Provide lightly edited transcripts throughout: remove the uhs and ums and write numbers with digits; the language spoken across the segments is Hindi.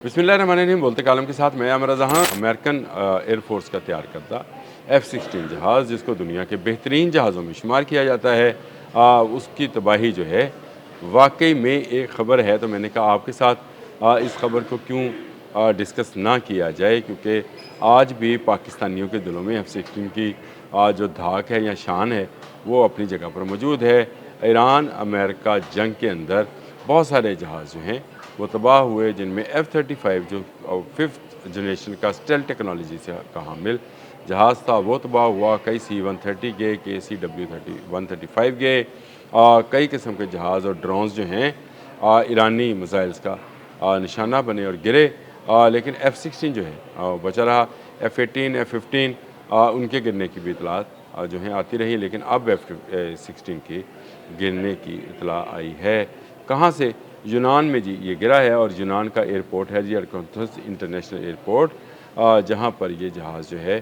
बिस्मिल्लाहिर्रहमानिर्रहीम। बोलते कालम के साथ मैं आमर जहाँ। अमेरिकन एयरफोर्स का तैयार करदा F-16 जहाज़, जिसको दुनिया के बेहतरीन जहाज़ों में शुमार किया जाता है, उसकी तबाही जो है वाकई में एक ख़बर है। तो मैंने कहा आपके साथ इस ख़बर को क्यों डिस्कस ना किया जाए, क्योंकि आज भी पाकिस्तानियों के दिलों में F-16 की जो धाक है या शान है वो अपनी जगह पर मौजूद है। ईरान अमेरिका जंग के अंदर बहुत सारे जहाज़ जो हैं वो तबाह हुए, जिनमें F-35 जो 5th जनरेशन का स्टेल्थ टेक्नोलॉजी से का हामिल जहाज़ था वो तबाह हुआ। कई C-130 गए, कई CW-135 गए। कई किस्म के जहाज़ और ड्रोन्स जो हैं ईरानी मिसाइल्स का निशाना बने और गिरे। लेकिन F-16 जो है बचा रहा। F-18 F-15 उनके गिरने की भी इतलात जो हैं आती रही, लेकिन अब F-16 के गिरने की इतला आई है। कहाँ से? यूनान में जी ये गिरा है, और यूनान का एयरपोर्ट है जी अरकोंथस इंटरनेशनल एयरपोर्ट, जहाँ पर ये जहाज़ जो है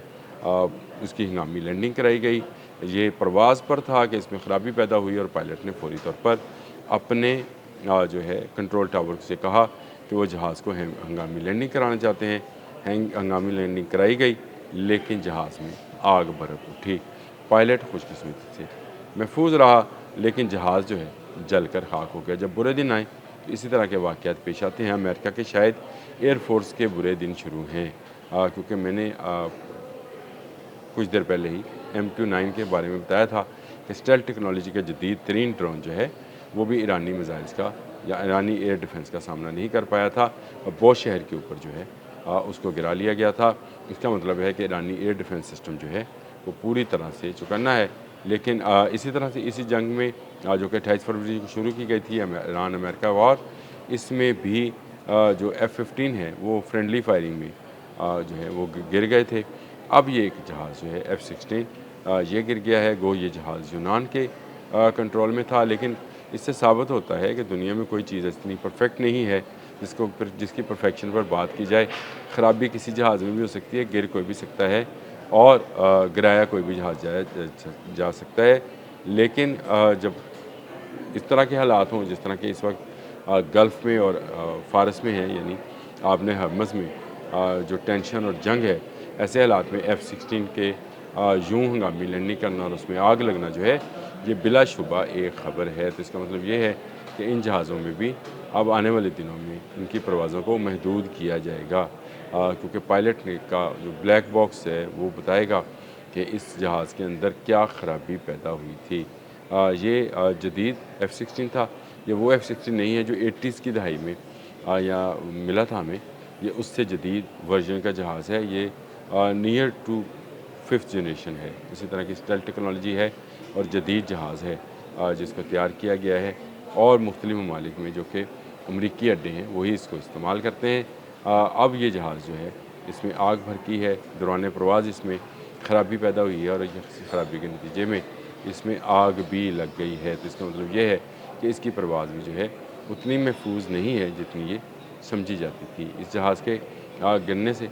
उसकी हंगामी लैंडिंग कराई गई। ये परवाज़ पर था कि इसमें ख़राबी पैदा हुई और पायलट ने फौरी तौर पर अपने जो है कंट्रोल टावर से कहा कि वो जहाज़ को हंगामी लैंडिंग कराना चाहते हैं। हंगामी लैंडिंग कराई गई, लेकिन जहाज़ में आग भड़क उठी। पायलट खुशकिस्मती से महफूज रहा, लेकिन जहाज़ जो है जलकर खाक हो गया। जब बुरे दिन आए तो इसी तरह के वाक़यात पेश आते हैं। अमेरिका के शायद एयरफोर्स के बुरे दिन शुरू हैं, क्योंकि मैंने कुछ देर पहले ही M29 के बारे में बताया था कि स्टेल्थ टेक्नोलॉजी का जदीद तरीन ड्रोन जो है वो भी ईरानी मिसाइल्स का या ईरानी एयर डिफेंस का सामना नहीं कर पाया था, और बोश शहर के ऊपर जो है उसको गिरा लिया गया था। इसका मतलब है कि ईरानी एयर डिफेंस सिस्टम जो है वो पूरी तरह से चौकन्ना है। लेकिन इसी तरह से इसी जंग में जो कि 28 फरवरी को शुरू की गई थी ईरान अमेरिका वॉर, इसमें भी जो F-15 है वो फ्रेंडली फायरिंग में जो है वो गिर गए थे। अब ये एक जहाज़ जो है F-16 ये गिर गया है। गो ये जहाज़ यूनान के कंट्रोल में था, लेकिन इससे साबित होता है कि दुनिया में कोई चीज़ इतनी परफेक्ट नहीं है जिसकी परफेक्शन पर बात की जाए। ख़राबी किसी जहाज़ में भी हो सकती है, गिर कोई भी सकता है, और गिराया कोई भी जहाज़ जा सकता है। लेकिन जब इस तरह के हालात हों जिस तरह के इस वक्त गल्फ़ में और फ़ारस में है, यानी आपने हरमज़ में जो टेंशन और जंग है, ऐसे हालात में F-16 के यूँ हंगामी लैंडिंग करना और उसमें आग लगना जो है ये बिलाशुबा एक ख़बर है। तो इसका मतलब ये है कि इन जहाज़ों में भी अब आने वाले दिनों में इनकी परवाज़ों को महदूद किया जाएगा, क्योंकि पायलट ने का जो ब्लैक बॉक्स है वो बताएगा कि इस जहाज़ के अंदर क्या ख़राबी पैदा हुई थी। ये जदीद F-16 था। ये वो F-16 नहीं है जो 80s की दहाई में या मिला था हमें। ये उससे जदीद वर्जन का जहाज़ है। ये नियर टू 5th जनरेशन है। इसी तरह की स्टेल्थ टेक्नोलॉजी है और जदीद जहाज़ है जिसको तैयार किया गया है, और मुख्तलिफ़ ममालिक में जो कि अमरीकी अड्डे हैं वही इसको इस्तेमाल करते हैं। अब ये जहाज़ जो है इसमें आग भड़की है, दौरान परवाज़ इसमें ख़राबी पैदा हुई है, और इस ख़राबी के नतीजे में इसमें आग भी लग गई है। तो इसका मतलब ये है कि इसकी परवाज़ भी जो है उतनी महफूज नहीं है जितनी ये समझी जाती थी। इस जहाज़ के गिरने से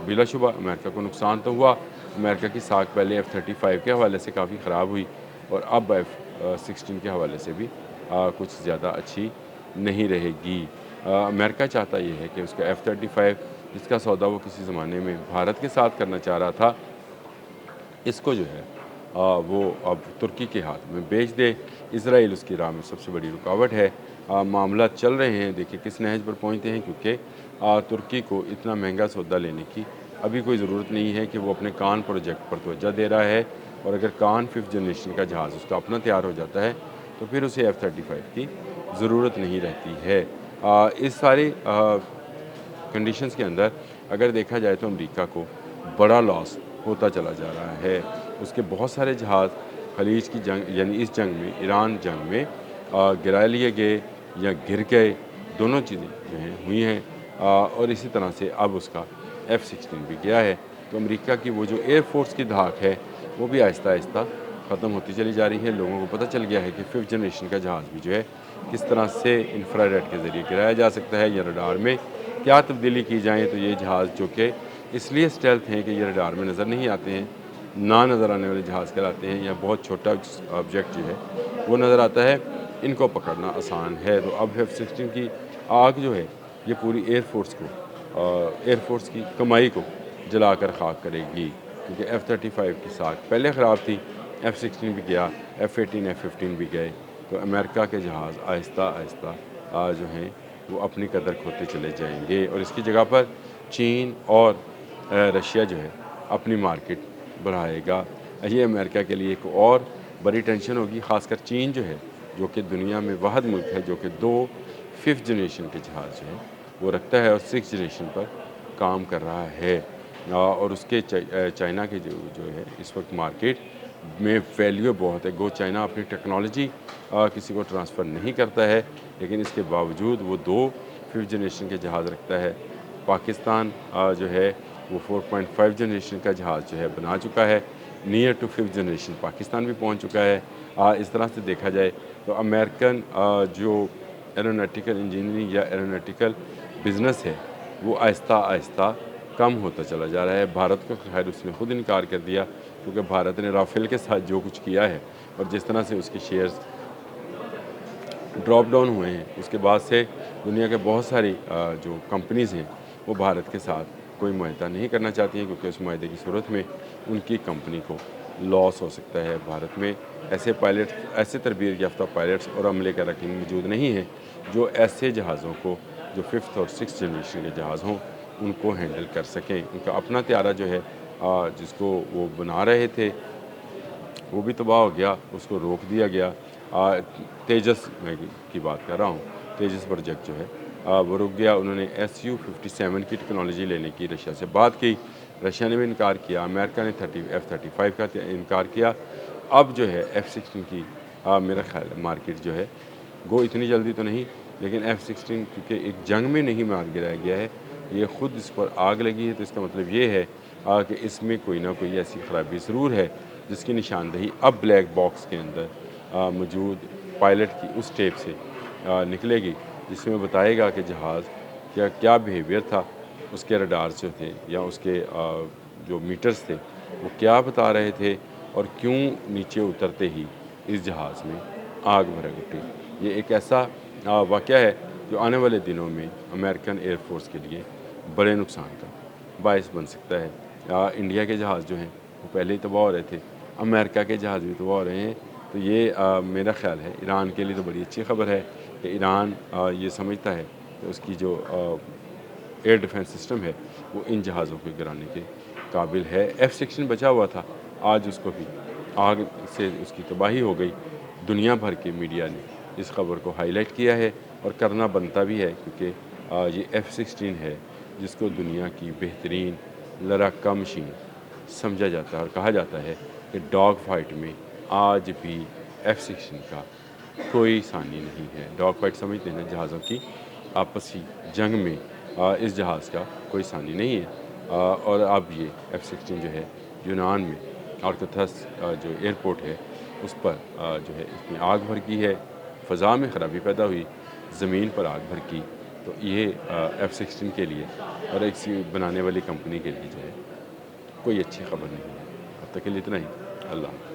बिलाशुबा अमेरिका को नुकसान तो हुआ। अमेरिका की साख पहले F-35 के हवाले से काफ़ी ख़राब हुई, और अब F-16 के हवाले से भी कुछ ज़्यादा अच्छी नहीं रहेगी। अमेरिका चाहता ये है कि उसका F-35 जिसका सौदा वो किसी ज़माने में भारत के साथ करना चाह रहा था, इसको जो है वो अब तुर्की के हाथ में बेच दे। इसराइल उसकी राह में सबसे बड़ी रुकावट है। मामला चल रहे हैं, देखिए किस नहज पर पहुँचते हैं, क्योंकि तुर्की को इतना महंगा सौदा लेने की अभी कोई ज़रूरत नहीं है कि वो अपने कान प्रोजेक्ट पर तवज्जो दे रहा है, और अगर कान 5th जनरेशन का जहाज़ उसका अपना तैयार हो जाता है तो फिर उसे F-35 की ज़रूरत नहीं रहती है। इस सारी कंडीशंस के अंदर अगर देखा जाए तो अमेरिका को बड़ा लॉस होता चला जा रहा है। उसके बहुत सारे जहाज़ खलीज की जंग यानी इस जंग में, ईरान जंग में गिरा लिए गए या गिर गए, दोनों चीज़ें जो हैं हुई हैं। और इसी तरह से अब उसका F-16 भी गया है। तो अमेरिका की वो जो एयरफोर्स की धाक है वो भी आहिस्ता आहिस्ता ख़त्म होती चली जा रही है। लोगों को पता चल गया है कि 5th जनरेशन का जहाज़ भी जो है किस तरह से इंफ्रारेड के ज़रिए गिराया जा सकता है, या रडार में क्या तब्दीली की जाए तो ये जहाज़ जो कि इसलिए स्टेल्थ हैं कि ये रडार में नज़र नहीं आते हैं, ना नज़र आने वाले जहाज़ कहलाते हैं, या बहुत छोटा ऑब्जेक्ट जो है वो नज़र आता है, इनको पकड़ना आसान है। तो अब F-16 की आग जो है ये पूरी एयरफोर्स को एयरफोर्स की कमाई को जलाकर खाक करेगी, क्योंकि F-35 की साख पहले ख़राब थी, F-16 भी गया, F-18 F-15 भी गए, तो अमेरिका के जहाज़ आहिस्ता आहिस्ता जो हैं वो अपनी कदर खोते चले जाएंगे और इसकी जगह पर चीन और रशिया जो है अपनी मार्केट बढ़ाएगा। ये अमेरिका के लिए एक और बड़ी टेंशन होगी, ख़ासकर चीन जो है, जो कि दुनिया में वाहिद मुल्क है जो कि 2 5th जनरेशन के जहाज़ जो हैं वो रखता है और 6th जनरेशन पर काम कर रहा है। और उसके चाइना के जो है इस वक्त मार्केट में वैल्यू बहुत है। गो चाइना अपनी टेक्नोलॉजी किसी को ट्रांसफ़र नहीं करता है, लेकिन इसके बावजूद वो 2 5th जनरेशन के जहाज़ रखता है। पाकिस्तान जो है वो 4.5 जनरेशन का जहाज़ जो है बना चुका है, near to 5th generation Pakistan भी पहुंच चुका है। इस तरह से देखा जाए तो अमेरिकन जो एरोनॉटिकल इंजीनियरिंग या एरोनॉटिकल बिज़नेस है वो आहिस्ता आहिस्ता कम होता चला जा रहा है। भारत को खैर उसने खुद इनकार कर दिया, क्योंकि भारत ने राफेल के साथ जो कुछ किया है और जिस तरह से उसके शेयर्स ड्रॉप डाउन हुए हैं, उसके बाद से दुनिया के बहुत सारी जो कंपनीज़ हैं वो भारत के साथ कोई मुआहदा नहीं करना चाहती हैं, क्योंकि उस मुआहदे की सूरत में उनकी कंपनी को लॉस हो सकता है। भारत में ऐसे पायलट, ऐसे तरबियत याफ्ता पायलट्स और अमले का रकीन मौजूद नहीं है जो ऐसे जहाज़ों को, जो 5th और 6th जनरेशन के जहाज़ हों, उनको हैंडल कर सकें। उनका अपना त्यारा जो है जिसको वो बना रहे थे वो भी तबाह हो गया, उसको रोक दिया गया। तेजस मैं की बात कर रहा हूँ, तेजस प्रोजेक्ट जो है वो रुक गया। उन्होंने Su-57 की टेक्नोलॉजी लेने की रशिया से बात की, रशिया ने भी इनकार किया, अमेरिका ने F-35 का इनकार किया। अब जो है F-16 की मेरा ख्याल है मार्केट जो है गो इतनी जल्दी तो नहीं, लेकिन F-16 क्योंकि एक जंग में नहीं मार गिराया गया है, ये ख़ुद इस पर आग लगी है, तो इसका मतलब ये है कि इसमें कोई ना कोई ऐसी ख़राबी ज़रूर है जिसकी निशानदही अब ब्लैक बॉक्स के अंदर मौजूद पायलट की उस टेप से निकलेगी, जिसमें बताएगा कि जहाज़ क्या क्या बिहेवियर था, उसके रडार्स जो थे या उसके जो मीटर्स थे वो क्या बता रहे थे और क्यों नीचे उतरते ही इस जहाज़ में आग भड़क उठी। ये एक ऐसा वाक़या है जो आने वाले दिनों में अमेरिकन एयरफोर्स के लिए बड़े नुकसान का बायस बन सकता है। इंडिया के जहाज़ जो हैं वो पहले ही तबाह हो रहे थे, अमेरिका के जहाज़ भी तबाह हो रहे हैं, तो ये मेरा ख़्याल है ईरान के लिए तो बड़ी अच्छी खबर है कि ईरान ये समझता है कि उसकी जो एयर डिफेंस सिस्टम है वो इन जहाज़ों को गिराने के काबिल है। F-16 बचा हुआ था, आज उसको भी आग से उसकी तबाही हो गई। दुनिया भर के मीडिया ने इस खबर को हाईलाइट किया है और करना बनता भी है, क्योंकि ये F-16 है जिसको दुनिया की बेहतरीन लड़ाका मशीन समझा जाता है और कहा जाता है कि डॉग फाइट में आज भी F-16 का कोई सानी नहीं है। डॉग फाइट समझते हैं जहाज़ों की आपसी जंग में, इस जहाज़ का कोई सानी नहीं है। और अब ये F-16 जो है यूनान में अर्कथस जो एयरपोर्ट है उस पर जो है इसमें आग भड़की है, फ़ज़ा में ख़राबी पैदा हुई, ज़मीन पर आग भड़की। तो ये F-16 के लिए और एक बनाने वाली कंपनी के लिए जो है कोई अच्छी खबर नहीं है। अब तक के लिए इतना ही। अल्लाह।